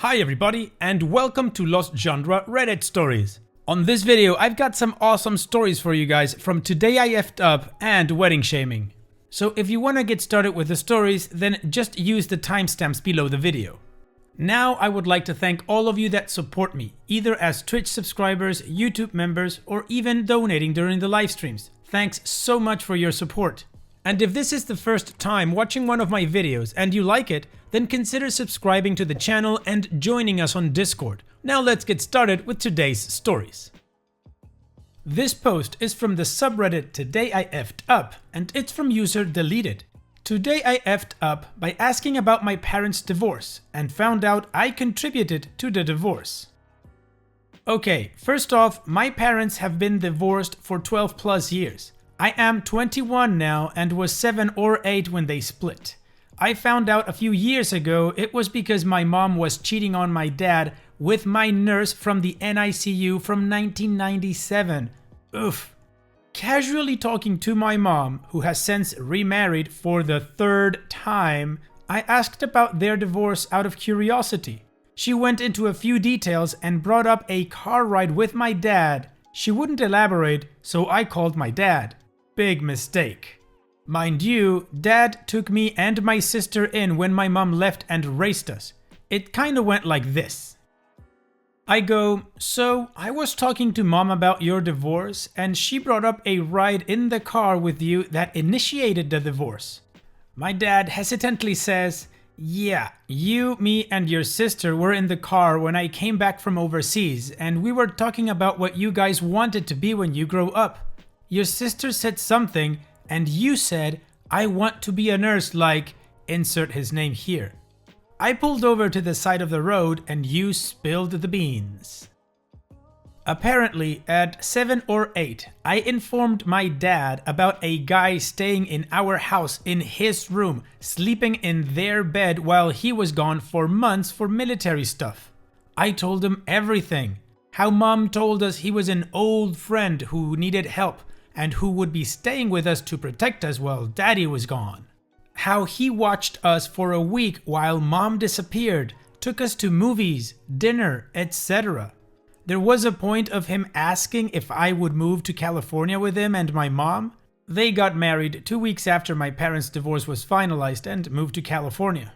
Hi everybody, and welcome to Lost Genre Reddit Stories. On this video, I've got some awesome stories for you guys from Today I Effed Up and Wedding Shaming. So if you want to get started with the stories, then just use the timestamps below the video. Now I would like to thank all of you that support me, either as Twitch subscribers, YouTube members, or even donating during the live streams. Thanks so much for your support. And if this is the first time watching one of my videos and you like it, then consider subscribing to the channel and joining us on Discord. Now let's get started with today's stories. This post is from the subreddit Today I Effed Up, and it's from user Deleted. Today I effed up by asking about my parents' divorce and found out I contributed to the divorce. Okay, first off, my parents have been divorced for 12 plus years. I am 21 now and was 7 or 8 when they split. I found out a few years ago it was because my mom was cheating on my dad with my nurse from the NICU from 1997. Oof. Casually talking to my mom, who has since remarried for the 3rd time, I asked about their divorce out of curiosity. She went into a few details and brought up a car ride with my dad. She wouldn't elaborate, so I called my dad. Big mistake. Mind you, Dad took me and my sister in when my mom left and raised us. It kinda went like this. I go, so I was talking to Mom about your divorce and she brought up a ride in the car with you that initiated the divorce. My dad hesitantly says, yeah, you, me, and your sister were in the car when I came back from overseas and we were talking about what you guys wanted to be when you grow up. Your sister said something and you said, I want to be a nurse like, insert his name here. I pulled over to the side of the road and you spilled the beans. Apparently, at 7 or 8, I informed my dad about a guy staying in our house in his room, sleeping in their bed while he was gone for months for military stuff. I told him everything. How Mom told us he was an old friend who needed help and who would be staying with us to protect us while Daddy was gone. How he watched us for a week while Mom disappeared, took us to movies, dinner, etc. There was a point of him asking if I would move to California with him and my mom. They got married 2 weeks after my parents' divorce was finalized and moved to California.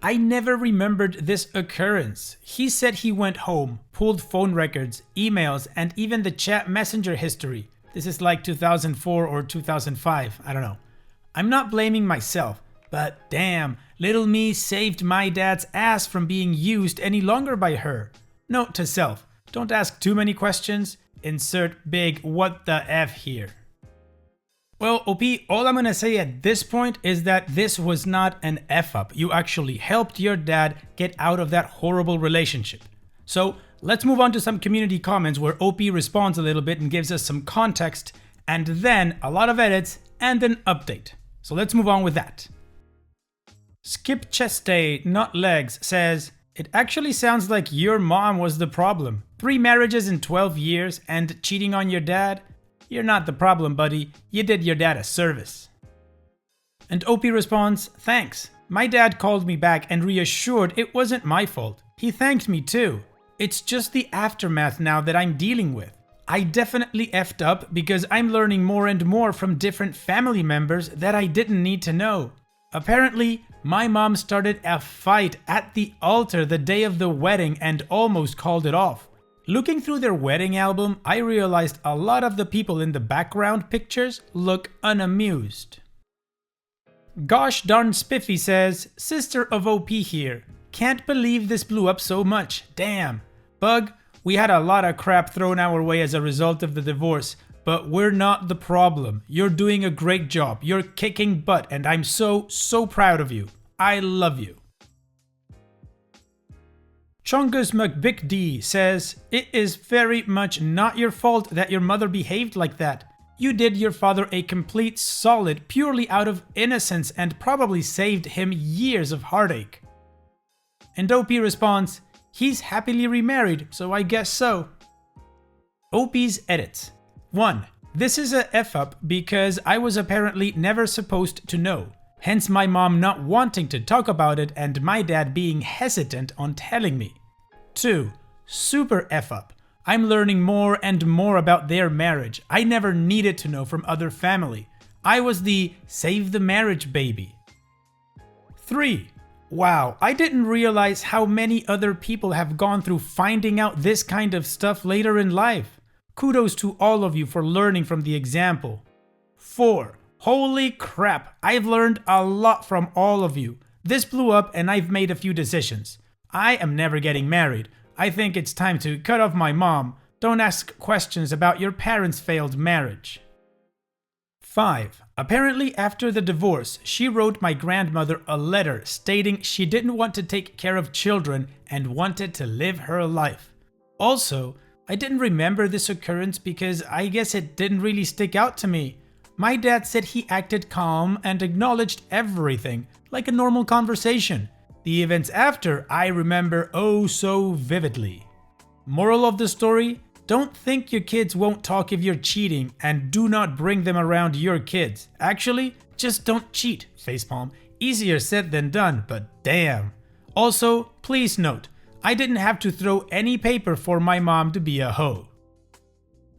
I never remembered this occurrence. He said he went home, pulled phone records, emails, and even the chat messenger history. This is like 2004 or 2005, I don't know. I'm not blaming myself, but damn, little me saved my dad's ass from being used any longer by her. Note to self, don't ask too many questions, insert big what the F here. Well, OP, all I'm gonna say at this point is that this was not an F up. You actually helped your dad get out of that horrible relationship. So let's move on to some community comments where OP responds a little bit and gives us some context, and then a lot of edits and an update. So let's move on with that. Skip Chest Day, Not Legs says, it actually sounds like your mom was the problem. 3 marriages in 12 years and cheating on your dad? You're not the problem, buddy. You did your dad a service. And OP responds, thanks. My dad called me back and reassured it wasn't my fault. He thanked me too. It's just the aftermath now that I'm dealing with. I definitely effed up because I'm learning more and more from different family members that I didn't need to know. Apparently, my mom started a fight at the altar the day of the wedding and almost called it off. Looking through their wedding album, I realized a lot of the people in the background pictures look unamused. Gosh darn Spiffy says, Sister of OP here. Can't believe this blew up so much. Damn. Bug, we had a lot of crap thrown our way as a result of the divorce, but we're not the problem. You're doing a great job. You're kicking butt and I'm so proud of you. I love you. Chungus McBickD says, it is very much not your fault that your mother behaved like that. You did your father a complete solid purely out of innocence and probably saved him years of heartache. And OP responds, he's happily remarried, so I guess so. OP's edits. 1. This is a F up because I was apparently never supposed to know. hence my mom not wanting to talk about it and my dad being hesitant on telling me. 2. Super F up. I'm learning more and more about their marriage. I never needed to know from other family. I was the save the marriage baby. 3. Wow, I didn't realize how many other people have gone through finding out this kind of stuff later in life. Kudos to all of you for learning from the example. 4. Holy crap, I've learned a lot from all of you. This blew up and I've made a few decisions. I am never getting married. I think it's time to cut off my mom. Don't ask questions about your parents' failed marriage. 5. Apparently after the divorce, she wrote my grandmother a letter stating she didn't want to take care of children and wanted to live her life. Also, I didn't remember this occurrence because I guess it didn't really stick out to me. My dad said he acted calm and acknowledged everything, like a normal conversation. The events after I remember oh so vividly. Moral of the story? Don't think your kids won't talk if you're cheating, and do not bring them around your kids. Actually, just don't cheat, facepalm. Easier said than done, but damn. Also, please note, I didn't have to throw any paper for my mom to be a hoe.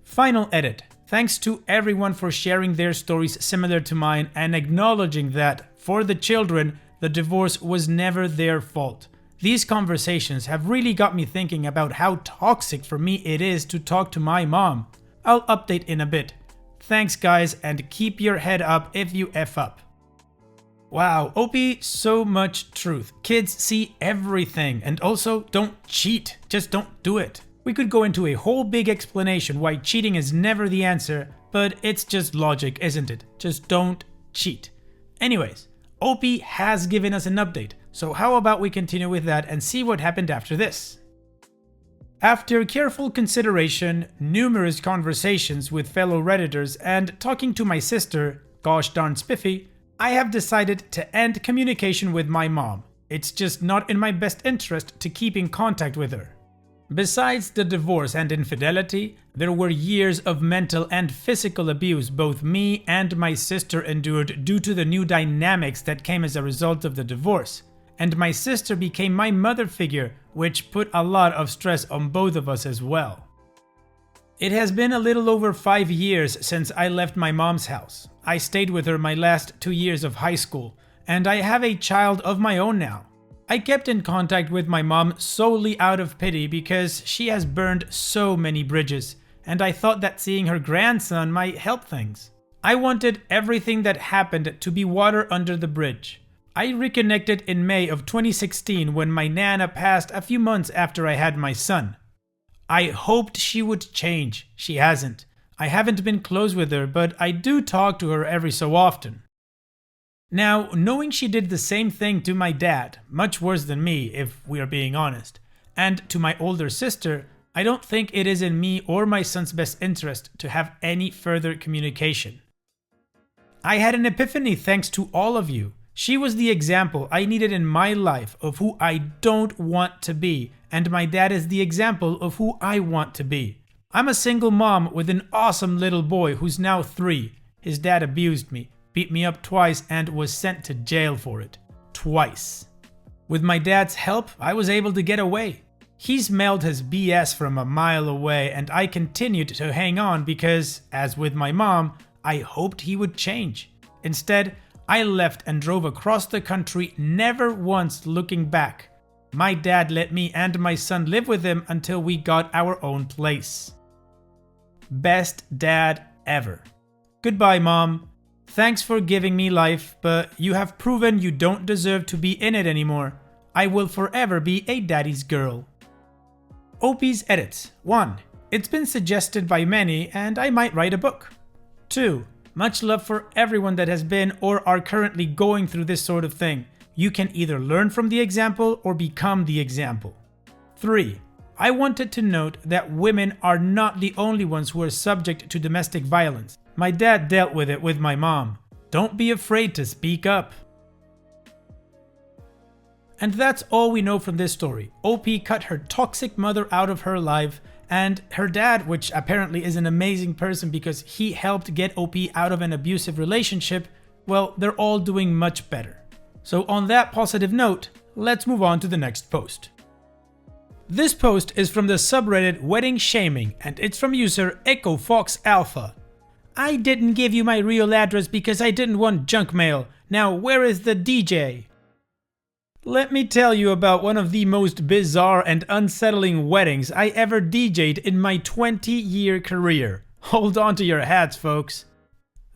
Final edit. Thanks to everyone for sharing their stories similar to mine and acknowledging that, for the children, the divorce was never their fault. These conversations have really got me thinking about how toxic for me it is to talk to my mom. I'll update in a bit. Thanks guys, and keep your head up if you F up. Wow, OP, so much truth. Kids see everything, and also don't cheat, just don't do it. We could go into a whole big explanation why cheating is never the answer, but it's just logic, isn't it? Just don't cheat. Anyways, OP has given us an update, so how about we continue with that and see what happened after this. After careful consideration, numerous conversations with fellow Redditors, and talking to my sister, gosh darn spiffy, I have decided to end communication with my mom. It's just not in my best interest to keep in contact with her. Besides the divorce and infidelity, there were years of mental and physical abuse both me and my sister endured due to the new dynamics that came as a result of the divorce. And my sister became my mother figure, which put a lot of stress on both of us as well. It has been a little over 5 years since I left my mom's house. I stayed with her my last 2 years of high school, and I have a child of my own now. I kept in contact with my mom solely out of pity because she has burned so many bridges, and I thought that seeing her grandson might help things. I wanted everything that happened to be water under the bridge. I reconnected in May of 2016 when my nana passed a few months after I had my son. I hoped she would change. She hasn't. I haven't been close with her, but I do talk to her every so often. Now, knowing she did the same thing to my dad, much worse than me if we are being honest, and to my older sister, I don't think it is in me or my son's best interest to have any further communication. I had an epiphany thanks to all of you. She was the example I needed in my life of who I don't want to be, and my dad is the example of who I want to be. I'm a single mom with an awesome little boy who's now 3. His dad abused me, beat me up twice, and was sent to jail for it. Twice. With my dad's help, I was able to get away. He smelled his BS from a mile away, and I continued to hang on because, as with my mom, I hoped he would change. Instead, I left and drove across the country, never once looking back. My dad let me and my son live with him until we got our own place. Best dad ever. Goodbye, Mom. Thanks for giving me life, but you have proven you don't deserve to be in it anymore. I will forever be a daddy's girl. OP's edits. 1. It's been suggested by many, and I might write a book. 2. Much love for everyone that has been or are currently going through this sort of thing. You can either learn from the example or become the example. 3. I wanted to note that women are not the only ones who are subject to domestic violence. My dad dealt with it with my mom. Don't be afraid to speak up. And that's all we know from this story. OP cut her toxic mother out of her life, and her dad, which apparently is an amazing person because he helped get OP out of an abusive relationship, Well, they're all doing much better. So on that positive note, let's move on to the next post. This post is from the subreddit Wedding Shaming, and it's from user EchoFoxAlpha. I didn't give you my real address because I didn't want junk mail. Now where is the DJ? Let me tell you about one of the most bizarre and unsettling weddings I ever DJ'd in my 20-year career. Hold on to your hats, folks.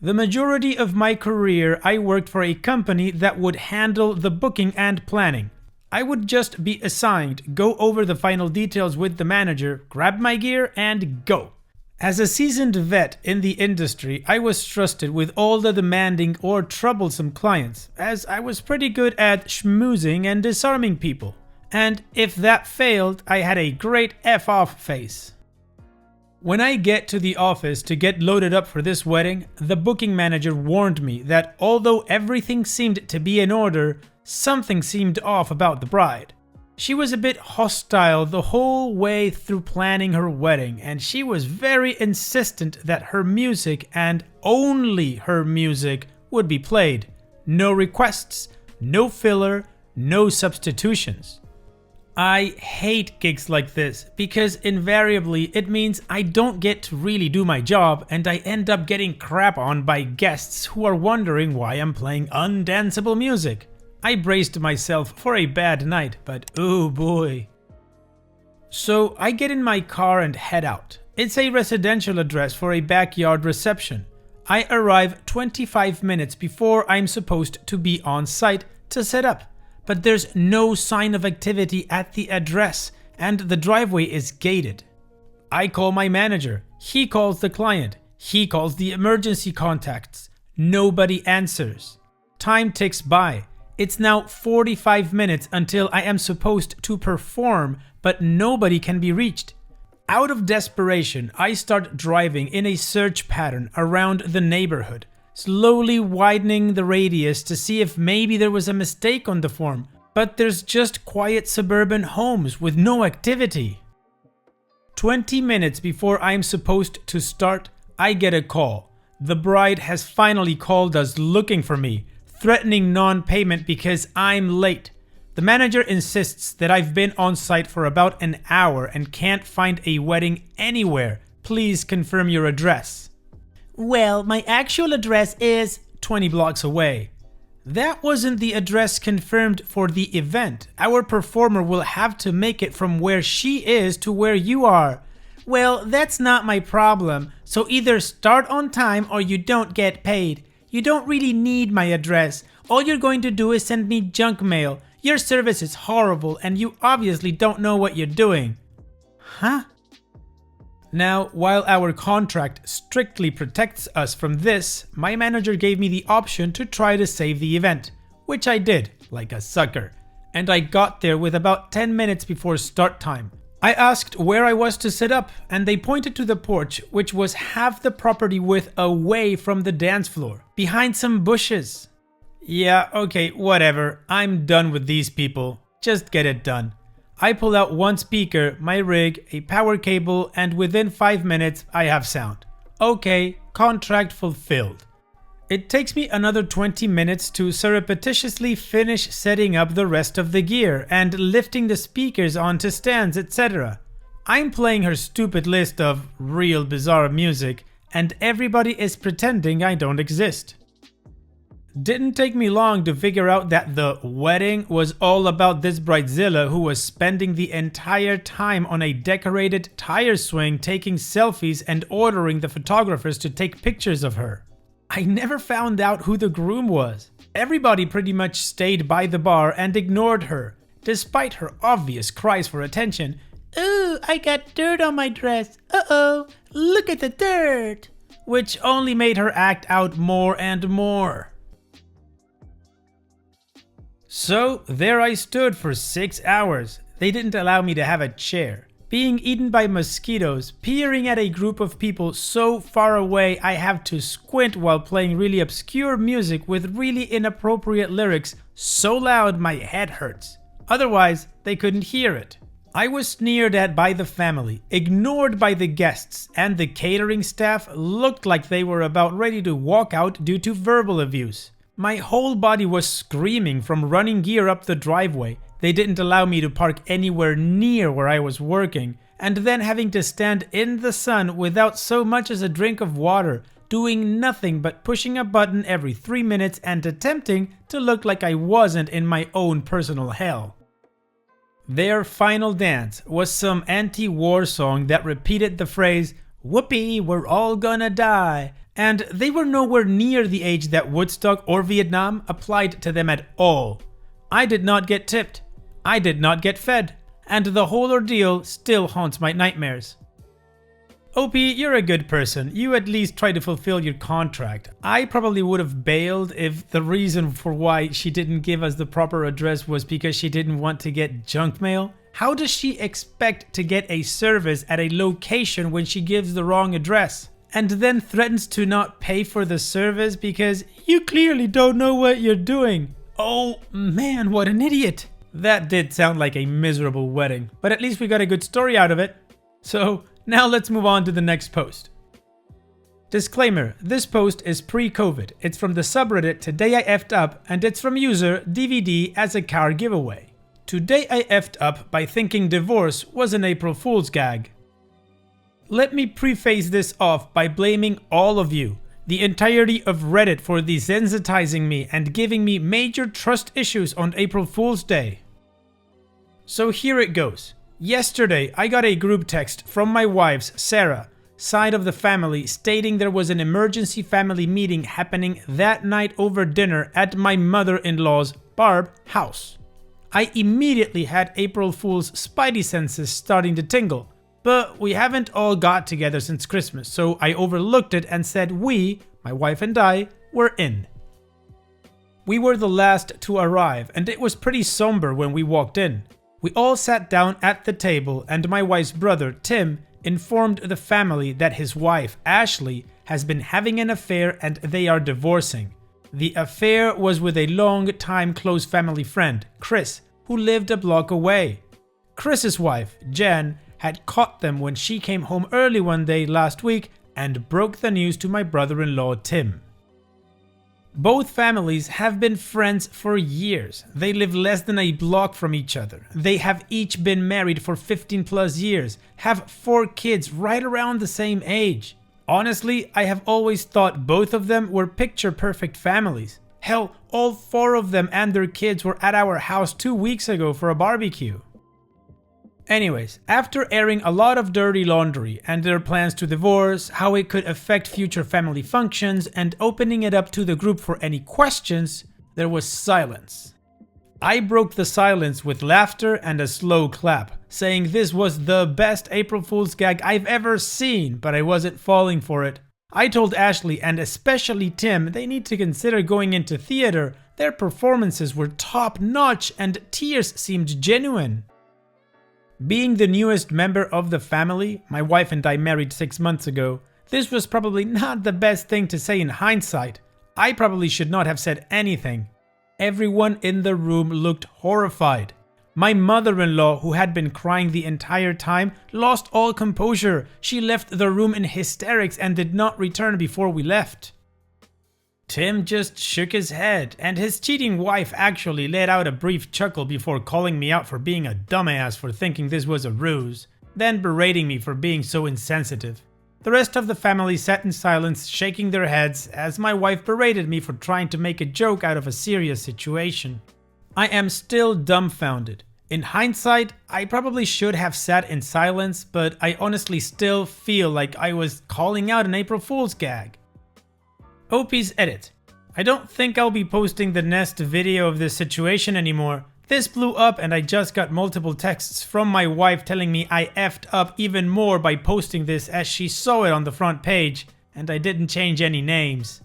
The majority of my career I worked for a company that would handle the booking and planning. I would just be assigned, go over the final details with the manager, grab my gear, and go. As a seasoned vet in the industry, I was trusted with all the demanding or troublesome clients, as I was pretty good at schmoozing and disarming people. And if that failed, I had a great F-off face. When I get to the office to get loaded up for this wedding, the booking manager warned me that although everything seemed to be in order, something seemed off about the bride. She was a bit hostile the whole way through planning her wedding, and she was very insistent that her music, and only her music, would be played. No requests, no filler, no substitutions. I hate gigs like this because invariably it means I don't get to really do my job and I end up getting crap on by guests who are wondering why I'm playing undanceable music. I braced myself for a bad night, but oh boy. So I get in my car and head out. It's a residential address for a backyard reception. I arrive 25 minutes before I'm supposed to be on site to set up, but there's no sign of activity at the address and the driveway is gated. I call my manager, he calls the client, he calls the emergency contacts. Nobody answers. Time ticks by. It's now 45 minutes until I am supposed to perform, but nobody can be reached. Out of desperation, I start driving in a search pattern around the neighborhood, slowly widening the radius to see if maybe there was a mistake on the form, but there's just quiet suburban homes with no activity. 20 minutes before I'm supposed to start, I get a call. The bride has finally called us looking for me, threatening non-payment because I'm late. The manager insists that I've been on site for about an hour and can't find a wedding anywhere. Please confirm your address. Well, my actual address is 20 blocks away. That wasn't the address confirmed for the event. Our performer will have to make it from where she is to where you are. Well, that's not my problem. So either start on time or you don't get paid. You don't really need my address. All you're going to do is send me junk mail. Your service is horrible and you obviously don't know what you're doing. Huh? Now, while our contract strictly protects us from this, my manager gave me the option to try to save the event, which I did, like a sucker. And I got there with about 10 minutes before start time. I asked where I was to sit up, and they pointed to the porch, which was half the property width away from the dance floor, behind some bushes. Yeah, okay, whatever. I'm done with these people. Just get it done. I pull out one speaker, my rig, a power cable, and within 5 minutes, I have sound. Okay, contract fulfilled. It takes me another 20 minutes to surreptitiously finish setting up the rest of the gear and lifting the speakers onto stands, etc. I'm playing her stupid list of real bizarre music, and everybody is pretending I don't exist. Didn't take me long to figure out that the wedding was all about this bridezilla who was spending the entire time on a decorated tire swing taking selfies and ordering the photographers to take pictures of her. I never found out who the groom was. Everybody pretty much stayed by the bar and ignored her, despite her obvious cries for attention. Ooh, I got dirt on my dress. Uh-oh, look at the dirt. Which only made her act out more and more. So there I stood for 6 hours. They didn't allow me to have a chair. Being eaten by mosquitoes, peering at a group of people so far away I have to squint while playing really obscure music with really inappropriate lyrics so loud my head hurts. Otherwise, they couldn't hear it. I was sneered at by the family, ignored by the guests, and the catering staff looked like they were about ready to walk out due to verbal abuse. My whole body was screaming from running gear up the driveway. They didn't allow me to park anywhere near where I was working, and then having to stand in the sun without so much as a drink of water, doing nothing but pushing a button every 3 minutes and attempting to look like I wasn't in my own personal hell. Their final dance was some anti-war song that repeated the phrase, "Whoopee, we're all gonna die," and they were nowhere near the age that Woodstock or Vietnam applied to them at all. I did not get tipped, I did not get fed, and the whole ordeal still haunts my nightmares. OP, you're a good person. You at least try to fulfill your contract. I probably would have bailed if the reason for why she didn't give us the proper address was because she didn't want to get junk mail. How does she expect to get a service at a location when she gives the wrong address? And then threatens to not pay for the service because you clearly don't know what you're doing. Oh man, what an idiot. That did sound like a miserable wedding, but at least we got a good story out of it. So, now let's move on to the next post. Disclaimer, this post is pre-COVID. It's from the subreddit Today I Effed Up and it's from user DVD as a car giveaway. Today I effed up by thinking divorce was an April Fool's gag. Let me preface this off by blaming all of you, the entirety of Reddit, for desensitizing me and giving me major trust issues on April Fool's Day. So here it goes. Yesterday, I got a group text from my wife's, Sarah, side of the family stating there was an emergency family meeting happening that night over dinner at my mother-in-law's, Barb, house. I immediately had April Fool's spidey senses starting to tingle, but we haven't all got together since Christmas, so I overlooked it and said we, my wife and I, were in. We were the last to arrive, and it was pretty somber when we walked in. We all sat down at the table and my wife's brother, Tim, informed the family that his wife, Ashley, has been having an affair and they are divorcing. The affair was with a long-time close family friend, Chris, who lived a block away. Chris's wife, Jen, had caught them when she came home early one day last week and broke the news to my brother-in-law, Tim. Both families have been friends for years. They live less than a block from each other. They have each been married for 15 plus years, have 4 kids right around the same age. Honestly, I have always thought both of them were picture-perfect families. Hell, all 4 of them and their kids were at our house 2 weeks ago for a barbecue. Anyways, after airing a lot of dirty laundry and their plans to divorce, how it could affect future family functions, and opening it up to the group for any questions, there was silence. I broke the silence with laughter and a slow clap, saying this was the best April Fool's gag I've ever seen, but I wasn't falling for it. I told Ashley and especially Tim they need to consider going into theater. Their performances were top notch and tears seemed genuine. Being the newest member of the family, my wife and I married 6 months ago, this was probably not the best thing to say in hindsight. I probably should not have said anything. Everyone in the room looked horrified. My mother-in-law, who had been crying the entire time, lost all composure. She left the room in hysterics and did not return before we left. Tim just shook his head, and his cheating wife actually let out a brief chuckle before calling me out for being a dumbass for thinking this was a ruse, then berating me for being so insensitive. The rest of the family sat in silence, shaking their heads, as my wife berated me for trying to make a joke out of a serious situation. I am still dumbfounded. In hindsight, I probably should have sat in silence, but I honestly still feel like I was calling out an April Fool's gag. OP's edit. I don't think I'll be posting the next video of this situation anymore. This blew up and I just got multiple texts from my wife telling me I effed up even more by posting this as she saw it on the front page, and I didn't change any names.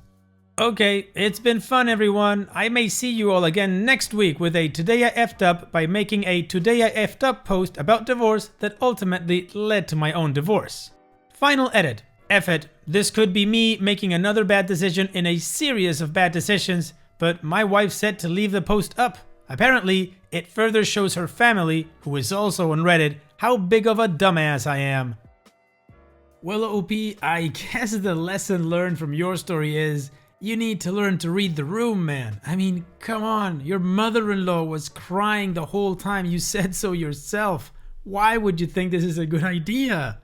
Okay, it's been fun everyone. I may see you all again next week with a Today I Effed Up by making a Today I Effed Up post about divorce that ultimately led to my own divorce. Final edit. F it, this could be me making another bad decision in a series of bad decisions, but my wife said to leave the post up. Apparently, it further shows her family, who is also on Reddit, how big of a dumbass I am. Well, OP, I guess the lesson learned from your story is, You need to learn to read the room, man. I mean, come on, your mother-in-law was crying the whole time. You said so yourself. Why would you think this is a good idea?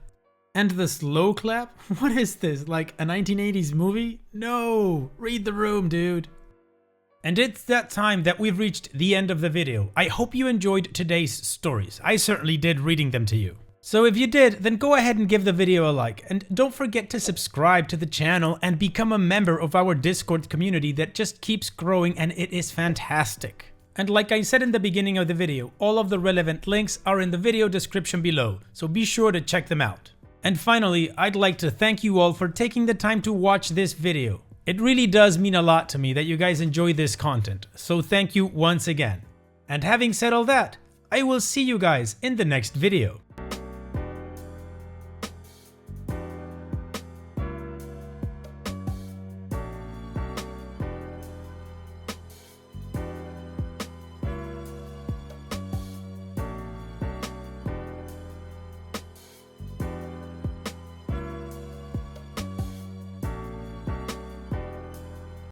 And the slow clap? What is this, like a 1980s movie? No, read the room, dude. And it's that time that we've reached the end of the video. I hope you enjoyed today's stories. I certainly did reading them to you. So if you did, then go ahead and give the video a like, and don't forget to subscribe to the channel and become a member of our Discord community that just keeps growing, and it is fantastic. And like I said in the beginning of the video, all of the relevant links are in the video description below, so be sure to check them out. And finally, I'd like to thank you all for taking the time to watch this video. It really does mean a lot to me that you guys enjoy this content, so thank you once again. And having said all that, I will see you guys in the next video.